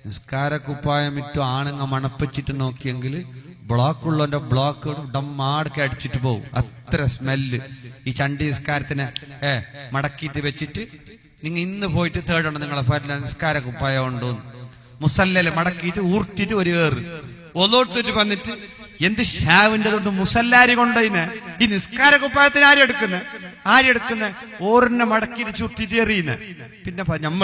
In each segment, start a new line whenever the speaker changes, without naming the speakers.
നിസ്കാരക്കുപ്പായം ഇട്ടു ആണുങ്ങ മണപ്പിച്ചിട്ട് നോക്കിയെങ്കിൽ ബ്ലോക്കുള്ളവന്റെ ബ്ലോക്ക് ഡമ്മാടൊക്കെ അടിച്ചിട്ട് പോകും. അത്ര സ്മെല്ല്. ഈ ചണ്ടി നിസ്കാരത്തിനെ മടക്കിയിട്ട് വെച്ചിട്ട് നിങ്ങൾ ഇന്ന് പോയിട്ട് തേടണം നിങ്ങളെ പാട്ടിൽ നിസ്കാരക്കുപ്പായം ഉണ്ടോന്ന്. മുസല്ലല് മടക്കിയിട്ട് ഊർട്ടിട്ട് ഒരു ഏറ് ഒലോട്ടിട്ട് വന്നിട്ട് എന്ത് ഷാവിന്റെ തൊട്ട് മുസല്ലാരി കൊണ്ടതിനെ ഈ നിസ്കാരക്കുപ്പായത്തിന് ആരെടുക്കുന്ന ഓറിനെ മടക്കിയിട്ട് ചുട്ടിട്ട് എറിയുന്ന. പിന്നെ ഞമ്മ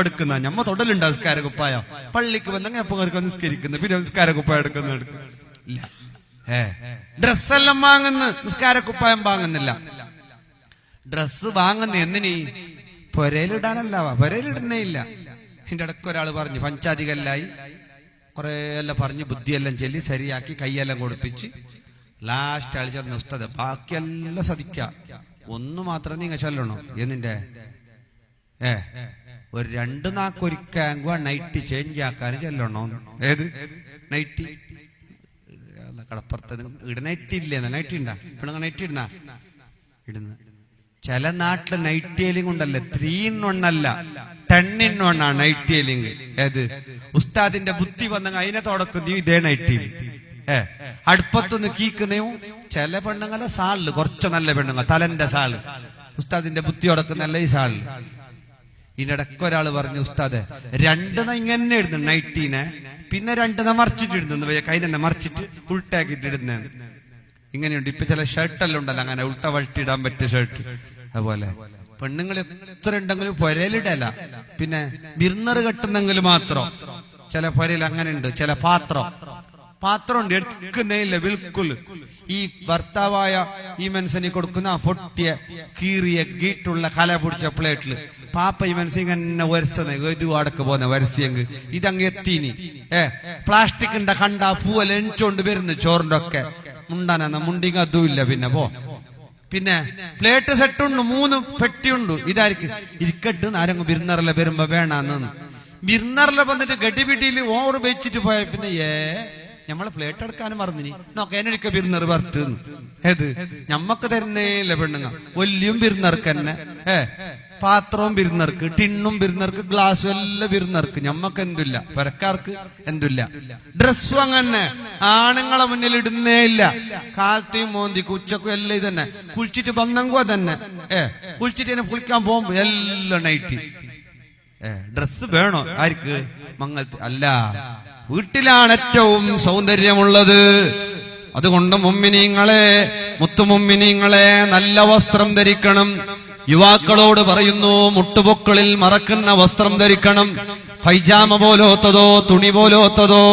ഞമ്മ തൊടലുണ്ട് നിസ്കാരക്കുപ്പായം. പള്ളിക്ക് വന്നെങ്കിൽ എപ്പോ നിസ്കരിക്കുന്നു. പിന്നെ നിസ്കാരക്കുപ്പായം എടുക്കുന്ന ഇല്ല. ഡ്രസ്സെല്ലാം വാങ്ങുന്നു, നിസ്കാരക്കുപ്പായം വാങ്ങുന്നില്ല. ഡ്രസ്സ് വാങ്ങുന്ന എന്തിനീ? പൊരയിലിടാനല്ല, പൊരയിലിടുന്നേ ഇല്ല. എന്റെ ഇടയ്ക്ക് ഒരാൾ പറഞ്ഞു പഞ്ചാധികല്ലായി കുറെ എല്ലാം പറഞ്ഞ് ബുദ്ധിയെല്ലാം ചൊല്ലി ശരിയാക്കി കൈയെല്ലാം കൊടുപ്പിച്ച് ലാസ്റ്റ് ആൾ ചെന്ന് ഉസ്താദ് ബാക്കിയെല്ലാം സതിക്ക, ഒന്ന് മാത്രം നിങ്ങൾ ചൊല്ലണോ എന്നിന്റെ ഒരു 2 നാക്കൊരിക്കാങ്കുക നൈറ്റ് ചേഞ്ച് ആക്കാൻ ചെല്ലണോ. ഏത് നൈറ്റി? കടപ്പുറത്ത് ഇവിടെ നൈറ്റി ഇല്ലേ? നൈറ്റി ഉണ്ടാ പെണ്ണുങ്ങൾ നൈറ്റി ഇടുന്ന ചില നാട്ടില് നൈറ്റിയലിംഗ് ഉണ്ടല്ലേ, 3 in 1 അല്ല 10 in 1 ആണ് നൈറ്റിയലിംഗ്. ഏത് ഉസ്താദിന്റെ ബുദ്ധി വന്നെങ്കിൽ അതിനെ തുടക്കുന്നു ഇതേ നൈറ്റിയിൽ. അടുപ്പത്തുനിന്ന് കീക്കുന്നയും ചില പെണ്ണുങ്ങളെ സാളില് കുറച്ച് നല്ല പെണ്ണുങ്ങൾ തലന്റെ സാള് ഉസ്താദിന്റെ ബുദ്ധി ഉടക്കുന്നല്ല ഈ സാളില്. ഇതിനിടയ്ക്ക് ഒരാൾ പറഞ്ഞു ഉസ്താദ് 2 ഇങ്ങനെ ഇടുന്നു നൈറ്റീനെ, പിന്നെ 2 മറിച്ചിട്ട് ഇടുന്നു, കൈ തന്നെ മറിച്ചിട്ട് ഉൾട്ടാക്കിട്ട് ഇടുന്ന. ഇങ്ങനെയുണ്ട്. ഇപ്പൊ ചില ഷർട്ടെല്ലാം ഉണ്ടല്ലോ അങ്ങനെ ഉൾട്ട വട്ടിയിടാൻ പറ്റിയ ഷർട്ട്. അതുപോലെ പെണ്ണുങ്ങൾ എത്ര ഉണ്ടെങ്കിലും പൊരയിലിടല. പിന്നെ ബിർന്നർ കെട്ടുന്നെങ്കിൽ മാത്രം ചില പൊരയിൽ അങ്ങനെ ഉണ്ട്. ചില പാത്രം ഉണ്ട് എടുക്കുന്നേ ഇല്ല ബിൽക്കുൽ. ഈ ഭർത്താവായ ഈ മനുഷ്യന് കൊടുക്കുന്ന പൊട്ടിയ കീറിയ ഗീട്ടുള്ള കല പിടിച്ച പ്ലേറ്റില് പാപ്പ ഈ മനുഷ്യൻ ഇങ്ങനെ വരച്ചത് ഇത് അടക്ക് പോന്ന വരസിയെങ്കിൽ ഇതങ്ങ് എത്തീനി. പ്ലാസ്റ്റിക്കിന്റെ കണ്ട പൂവെല്ലാം എണിച്ചോണ്ട് വരുന്നു ചോറിന്റെ ഒക്കെ മുണ്ടാന മുണ്ടിങ് അതും ഇല്ല. പിന്നെ പ്ലേറ്റ് സെട്ടുണ്ട്, 3 പെട്ടിയുണ്ട്. ഇതായിരിക്കും ഇരിക്കട്ട് ആരെങ്കിലും ബിർന്നറിലെ വരുമ്പോ വേണമെന്ന്. ബിർന്നറിലെ വന്നിട്ട് ഗഡിപിടിയിൽ ഓവർ വെച്ചിട്ട് പോയ പിന്നെ ഞമ്മളെ പ്ലേറ്റ് എടുക്കാനും മറന്നിനി നോക്ക എന്നൊക്കെ ബിർന്നർ വരട്ട്. ഏത് ഞമ്മക്ക് തരുന്നേ ഇല്ല പെണ്ണുങ്ങ. വലിയും ബിർന്നർക്ക് തന്നെ, പാത്രവും ബിർന്നർക്ക്, ടിണ്ണും ബിർന്നർക്ക്, ഗ്ലാസും എല്ലാം ബിർന്നർക്ക്. ഞമ്മക്ക് എന്തില്ല, പെരക്കാർക്ക് എന്തില്ല. ഡ്രസ്സും അങ്ങനെ ആണുങ്ങളെ മുന്നിൽ ഇടുന്നേ ഇല്ല. കാലത്തെയും മോന്തിക്കും ഉച്ചക്കും എല്ലാം ഇതന്നെ. കുളിച്ചിട്ട് വന്നെങ്കോ തന്നെ കുളിച്ചിട്ട് തന്നെ കുളിക്കാൻ പോകുമ്പോ എല്ലാം നൈറ്റി. ഡ്രസ്സ് വേണോ ആർക്ക്? മംഗലത്ത് അല്ല, വീട്ടിലാണ് ഏറ്റവും സൗന്ദര്യമുള്ളത്. അതുകൊണ്ട് മുഅ്മിനീങ്ങളെ, മുത്തുമുഅ്മിനീങ്ങളെ നല്ല വസ്ത്രം ധരിക്കണം. യുവാക്കളോട് പറയുന്നു, മുട്ടുപൊക്കളിൽ മറക്കുന്ന വസ്ത്രം ധരിക്കണം. പൈജാമ പോലോത്തതോ തുണി പോലോത്തതോ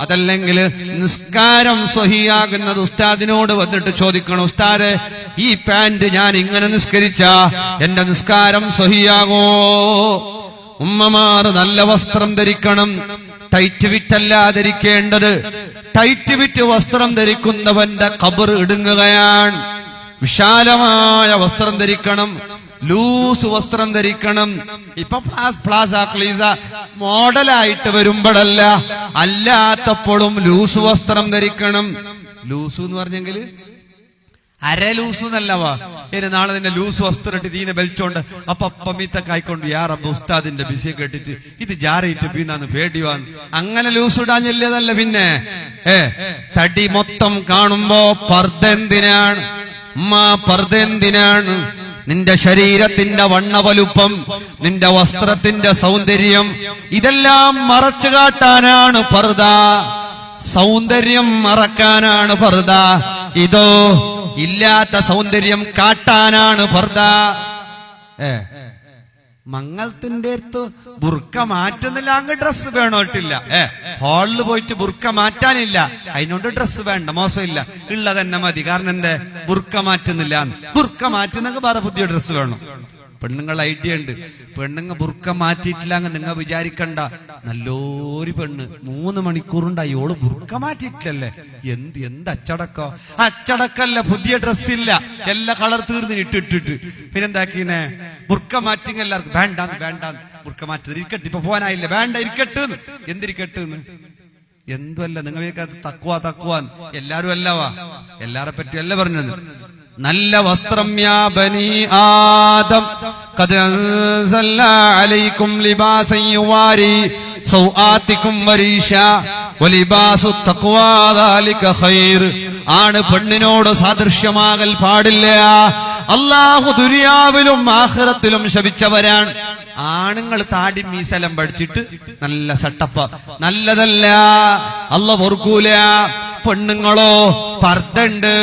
അതല്ലെങ്കിൽ നിസ്കാരം സ്വഹിയാകുന്നത് ഉസ്താദിനോട് വന്നിട്ട് ചോദിക്കണം, ഉസ്താദ് ഈ പാന്റ് ഞാൻ ഇങ്ങനെ നിസ്കരിച്ച എന്റെ നിസ്കാരം സ്വഹിയാകോ? ഉമ്മമാർ നല്ല വസ്ത്രം ധരിക്കണം. ടൈറ്റ് വിറ്റല്ല ധരിക്കേണ്ടത്. ടൈറ്റ് വിറ്റ് വസ്ത്രം ധരിക്കുന്നവന്റെ ഖബർ ഇടുങ്ങുകയാണ്. വിശാലമായ വസ്ത്രം ധരിക്കണം, ലൂസ് വസ്ത്രം ധരിക്കണം. ഇപ്പൊ പ്ലാസ ക്ലീസ മോഡലായിട്ട് വരുമ്പോഴല്ല, അല്ലാത്തപ്പോഴും ലൂസ് വസ്ത്രം ധരിക്കണം. ലൂസ് എന്ന് പറഞ്ഞെങ്കിൽ അര ലൂസ് എന്നല്ലവാ. നാളെ നിന്നെ ലൂസ് വസ്ത്രം ഇട്ട് തീനെ ബെൽറ്റോണ്ട് അപ്പം മീത്തൊക്കെ ആയിക്കൊണ്ട് യാ റബ്ബ് ഉസ്താദിന്റെ ബിസിയെ കേട്ടിട്ട് ഇത് ജാറയിട്ട് ബീന്നാന്ന് പേടിവാന്ന് അങ്ങനെ ലൂസ് ഇടാഞ്ഞില്ലതല്ല. പിന്നെ തടി മൊത്തം കാണുമ്പോ പർദ്ദ എന്തിനാണ്? പർദ്ദ എന്തിനാണ്? നിന്റെ ശരീരത്തിന്റെ വണ്ണവലുപ്പം, നിന്റെ വസ്ത്രത്തിന്റെ സൗന്ദര്യം ഇതെല്ലാം മറച്ചു കാട്ടാനാണ് പർദ്ദ. സൗന്ദര്യം മറക്കാനാണ് പർദ്ദ. ഇതോ ഇല്ലാത്ത സൗന്ദര്യം കാട്ടാനാണ് പർദ്ദ. മംഗളത്തിന്റെ അടുത്ത് ബുർക്ക മാറ്റുന്നില്ല, അങ്ങ് ഡ്രസ്സ് വേണോട്ടില്ല. ഹാളിൽ പോയിട്ട് ബുർക്ക മാറ്റാനില്ല, അതിനോട് ഡ്രസ്സ് വേണ്ട, മോശമില്ല, ഉള്ള തന്നെ മതി. കാരണം എന്താ? ബുർക്ക മാറ്റുന്നില്ല. ബുർക്ക മാറ്റുന്നെങ്കിൽ വേറെ പുതിയ ഡ്രസ്സ് വേണം. പെണ്ണുങ്ങൾ ഐഡിയ ഉണ്ട്. പെണ്ണുങ്ങ ബുർക്ക മാറ്റിയിട്ടില്ല നിങ്ങൾ വിചാരിക്കണ്ട. നല്ലൊരു പെണ്ണ് 3 മണിക്കൂറുണ്ടായി ഓള് ബുർക്ക മാറ്റിയിട്ടില്ലല്ലേ. എന്ത് അച്ചടക്കല്ല, പുതിയ ഡ്രസ്സില്ല, എല്ലാ കളർ തീർന്ന് ഇട്ടിട്ടിട്ട് പിന്നെന്താക്കിനെ ബുർക്ക മാറ്റിങ് എല്ലാവർക്കും വേണ്ടാന്ന് ബുർക്ക മാറ്റി ഇരിക്കട്ടെ, ഇപ്പൊ പോകാനായില്ല, വേണ്ട ഇരിക്കട്ടെന്ന്. എന്തിരിക്കട്ടെന്ന്? എന്തുമല്ല, നിങ്ങൾക്ക് തക്കുവാന്ന് എല്ലാരും അല്ലവാ, എല്ലാരെ പറ്റി അല്ല പറഞ്ഞത്. നല്ല വസ്ത്രം യാ ബനി ആദം ഖദ് അൻസൽനാ അലൈക്കും ലിബാസൻ യുവാരി സൗആതികും വരീഷ വലിബാസു തഖ്വാ ദാലിക ഖൈർ. ആണ് പെണ്ണിനോട് സാദൃശ്യമാകൽ പാടില്ല. അല്ലാഹു ദുനിയാവിലും ആഖിറത്തിലും ശപിച്ചവരാണ്. ആണുങ്ങൾ താടി മീസലം പഠിച്ചിട്ട് നല്ല സെട്ടപ്പ് നല്ലതല്ല, അല്ലാഹു പൊറുക്കൂല. പെണ്ണുങ്ങളോ പർദ്ദണ്ട്,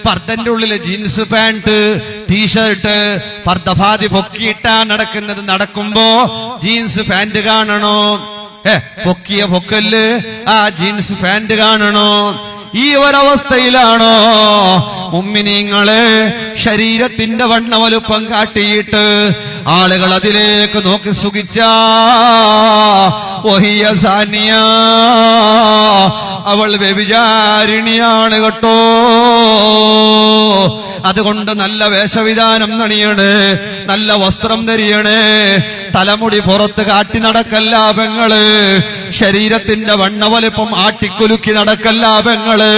പർദ്ദന്റെ ഉള്ളില് ജീൻസ് പാന്റ് ടീഷർട്ട് പർദ്ദഭാതി പൊക്കിയിട്ടാ നടക്കുന്നത്. നടക്കുമ്പോ ജീൻസ് പാന്റ് കാണണോ? പൊക്കിയ പൊക്കല് ആ ജീൻസ് പാന്റ് കാണണോ? ഈ ഒരവസ്ഥയിലാണോ മുഅ്മിനീങ്ങളെ ശരീരത്തിന്റെ വണ്ണ വലുപ്പം കാട്ടിയിട്ട് ആളുകൾ അതിലേക്ക് നോക്കി സുഖിച്ച വഹിയ സാനിയ, അവൾ വ്യഭിചാരിണിയാണ് കേട്ടോ. അതുകൊണ്ട് നല്ല വേഷവിധാനം നണിയണേ, നല്ല വസ്ത്രം ധരിയണേ, തലമുടി പുറത്ത് കാട്ടി നടക്കല്ല പെങ്ങള്, ശരീരത്തിന്റെ വണ്ണ വലിപ്പം ആട്ടിക്കുലുക്കി നടക്കല്ല പെങ്ങള്,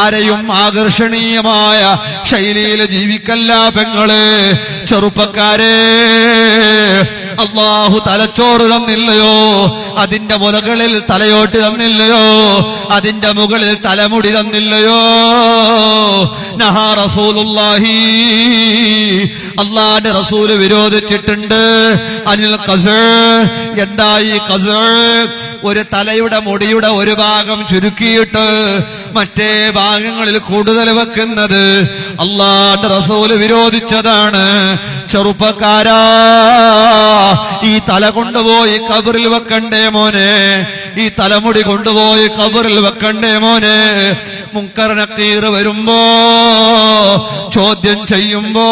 ആരെയും ആകർഷണീയമായ ശൈലിയിൽ ജീവിക്കല്ല പെങ്ങള്. ചെറുപ്പക്കാരെ, അല്ലാഹു തലച്ചോറ് തന്നില്ലയോ? അതിന്റെ മുലകളിൽ തലയോട്ട് തന്നില്ലയോ? അതിന്റെ മുകളിൽ തലമുടി തന്നില്ലയോ? നഹാ റസൂലുള്ളാഹി, അല്ലാഹുവിന്റെ റസൂല് വിരോധിച്ചിട്ടുണ്ട്. അനിൽ ഖസ്ർ, എന്തായി ഖസ്ർ? ഒരു തലയുടെ മുടിയുടെ ഒരു ഭാഗം ചുരുക്കിയിട്ട് മറ്റേ ഭാഗങ്ങളിൽ കൂടുതൽ വെക്കുന്നത് അല്ലാഹുവിന്റെ റസൂല് വിരോധിച്ചതാണ്. ചെറുപ്പക്കാരാ, ഈ തല കൊണ്ടുപോയി ഖബറിൽ വെക്കണ്ടേ മോനെ? ഈ തലമുടി കൊണ്ടുപോയി ഖബറിൽ വെക്കണ്ടേ മോനെ? മുൻകർ നക്കീർ വരുമ്പോ, ചോദ്യം ചെയ്യുമ്പോ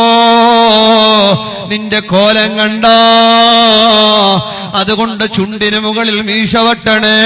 നിന്റെ കോലം കണ്ട, അതുകൊണ്ട് ചുണ്ടിന് മുകളിൽ മീശ വെട്ടണേ.